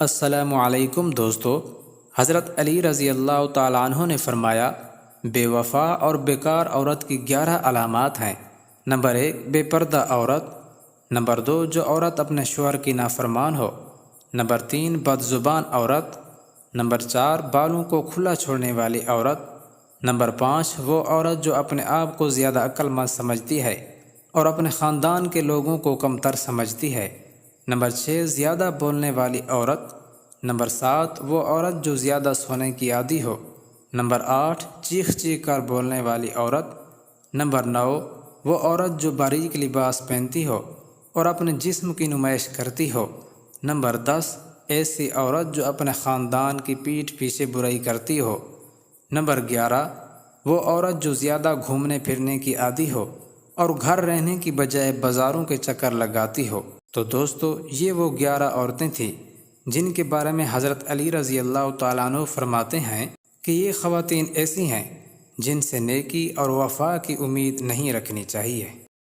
السلام علیکم دوستو، حضرت علی رضی اللہ تعالیٰ عنہ نے فرمایا بے وفا اور بیکار عورت کی 11 علامات ہیں۔ نمبر 1، بے پردہ عورت۔ نمبر 2، جو عورت اپنے شوہر کی نافرمان ہو۔ نمبر 3، بد زبان عورت۔ نمبر 4، بالوں کو کھلا چھوڑنے والی عورت۔ نمبر 5، وہ عورت جو اپنے آپ کو زیادہ عقل مند سمجھتی ہے اور اپنے خاندان کے لوگوں کو کمتر سمجھتی ہے۔ نمبر 6، زیادہ بولنے والی عورت۔ نمبر 7، وہ عورت جو زیادہ سونے کی عادی ہو۔ نمبر 8، چیخ چیخ کر بولنے والی عورت۔ نمبر 9، وہ عورت جو باریک لباس پہنتی ہو اور اپنے جسم کی نمائش کرتی ہو۔ نمبر 10، ایسی عورت جو اپنے خاندان کی پیٹھ پیچھے برائی کرتی ہو۔ نمبر 11، وہ عورت جو زیادہ گھومنے پھرنے کی عادی ہو اور گھر رہنے کی بجائے بازاروں کے چکر لگاتی ہو۔ تو دوستو، یہ وہ 11 عورتیں تھیں جن کے بارے میں حضرت علی رضی اللہ تعالیٰ عنہ فرماتے ہیں کہ یہ خواتین ایسی ہیں جن سے نیکی اور وفا کی امید نہیں رکھنی چاہیے۔